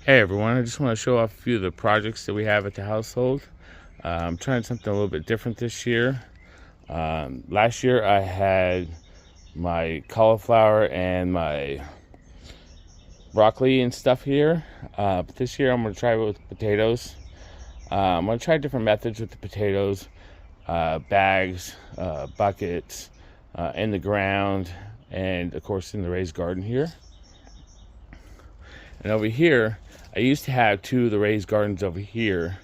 Hey everyone, I just want to show off a few of the projects that we have at the household. I'm trying something a little bit different this year. Last year I had my cauliflower and my broccoli and stuff here. But this year I'm going to try it with potatoes. I'm going to try different methods with the potatoes, bags, buckets, in the ground, and of course in the raised garden here. And over here, I used to have two of the raised gardens over here,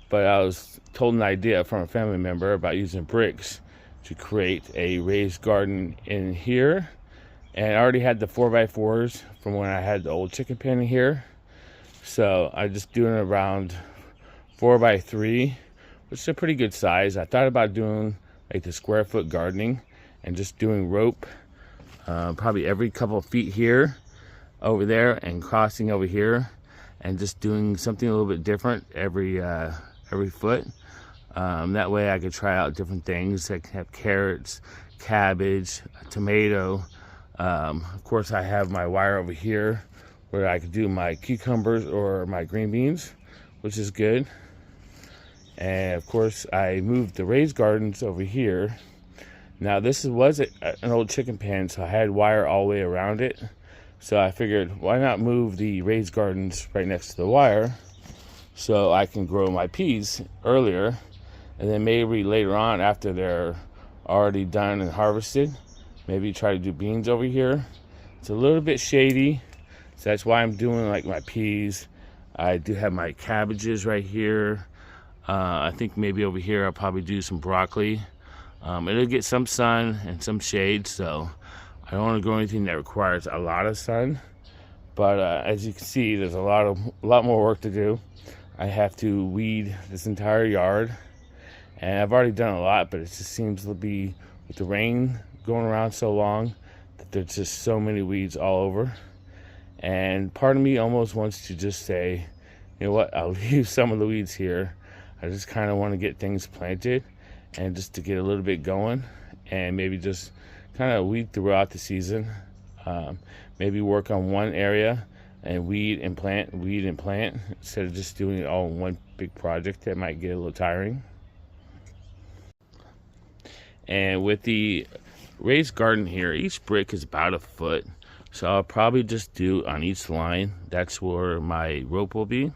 but I was told an idea from a family member about using bricks to create a raised garden in here. And I already had the 4x4s from when I had the old chicken pen here. So I just doing around 4x3, which is a pretty good size. I thought about doing like the square foot gardening and just doing rope probably every couple of feet here, over there, and crossing over here, and just doing something a little bit different every foot. That way I could try out different things. I can have carrots, cabbage, tomato. Of course I have my wire over here where I could do my cucumbers or my green beans, which is good. And of course I moved the raised gardens over here. Now this was an old chicken pen, so I had wire all the way around it. So I figured, why not move the raised gardens right next to the wire so I can grow my peas earlier, and then maybe later on after they're already done and harvested, maybe try to do beans over here. It's a little bit shady, so that's why I'm doing like my peas. I do have my cabbages right here. I think maybe over here I'll probably do some broccoli. It'll get some sun and some shade, so I don't want to grow anything that requires a lot of sun, but as you can see, there's a lot more work to do. I have to weed this entire yard, and I've already done a lot, but it just seems to be, with the rain going around so long, that there's just so many weeds all over. And part of me almost wants to just say, you know what, I'll leave some of the weeds here. I just kind of want to get things planted and just to get a little bit going, and maybe just kind of weed throughout the season. Maybe work on one area and weed and plant instead of just doing it all in one big project. That might get a little tiring. And with the raised garden here, each brick is about a foot, so I'll probably just do on each line, that's where my rope will be.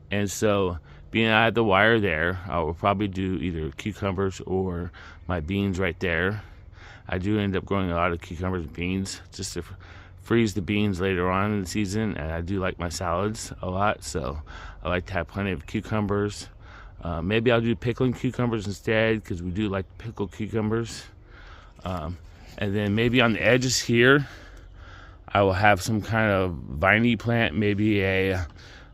And so being I have the wire there, I will probably do either cucumbers or my beans right there. I do end up growing a lot of cucumbers and beans just to freeze the beans later on in the season, and I do like my salads a lot, so I like to have plenty of cucumbers. Maybe I'll do pickling cucumbers instead, because we do like pickled cucumbers. And then maybe on the edges here, I will have some kind of viney plant, maybe a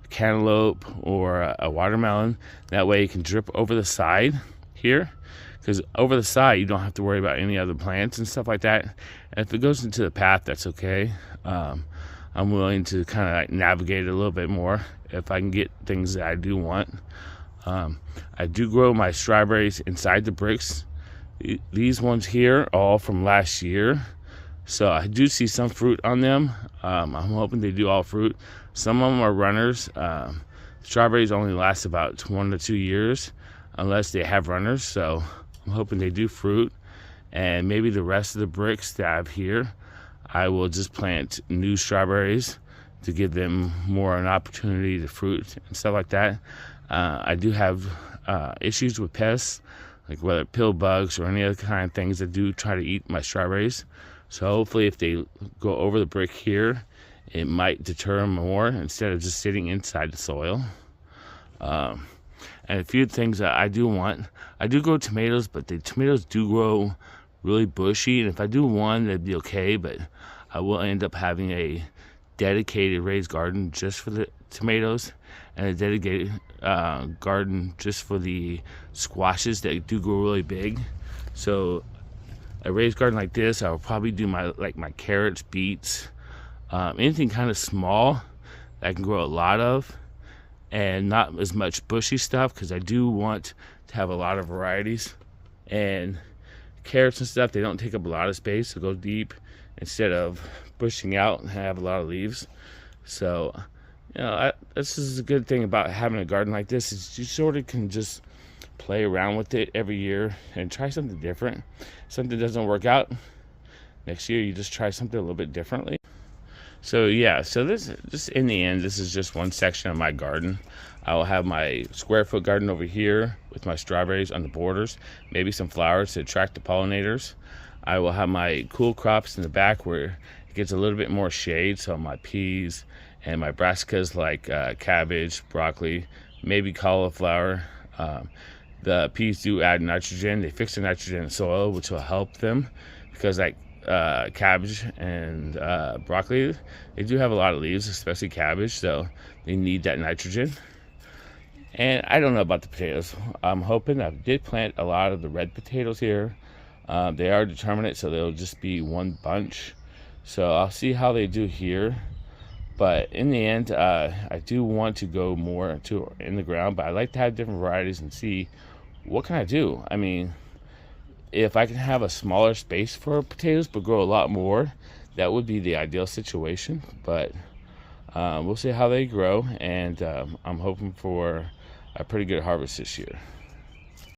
cantaloupe or a watermelon. That way it can drip over the side here, because over the side you don't have to worry about any other plants and stuff like that. And if it goes into the path, that's okay. I'm willing to kind of like navigate it a little bit more if I can get things that I do want. I do grow my strawberries inside the bricks. These ones here are all from last year, so I do see some fruit on them. I'm hoping they do all fruit. Some of them are runners. Strawberries only last about 1 to 2 years unless they have runners, so I'm hoping they do fruit. And maybe the rest of the bricks that I have here, I will just plant new strawberries to give them more an opportunity to fruit and stuff like that. I do have issues with pests, like whether pill bugs or any other kind of things that do try to eat my strawberries. So hopefully if they go over the brick here, it might deter them more instead of just sitting inside the soil. And a few things that I do want, I do grow tomatoes, but the tomatoes do grow really bushy, and if I do one, that'd be okay, but I will end up having a dedicated raised garden just for the tomatoes, and a dedicated garden just for the squashes that do grow really big. So a raised garden like this, I will probably do my carrots, beets, anything kind of small that I can grow a lot of, and not as much bushy stuff, because I do want to have a lot of varieties. And carrots and stuff, they don't take up a lot of space, so go deep instead of bushing out and have a lot of leaves. So This is a good thing about having a garden like this is you sort of can just play around with it every year and try something different. Something doesn't work out, next year you just try something a little bit differently. So yeah, so this just in the end, this is just one section of my garden. I will have my square foot garden over here with my strawberries on the borders, maybe some flowers to attract the pollinators. I will have my cool crops in the back where it gets a little bit more shade, so my peas and my brassicas like cabbage, broccoli, maybe cauliflower. The peas do add nitrogen. They fix the nitrogen in soil, which will help them because like cabbage and broccoli, they do have a lot of leaves, especially cabbage, so they need that nitrogen. And I don't know about the potatoes. I'm hoping I did plant a lot of the red potatoes here. They are determinate, so they'll just be one bunch. So I'll see how they do here. But in the end, I do want to go more to in the ground, but I like to have different varieties and see what can I do. I mean, if I can have a smaller space for potatoes but grow a lot more, that would be the ideal situation. But we'll see how they grow, and I'm hoping for a pretty good harvest this year.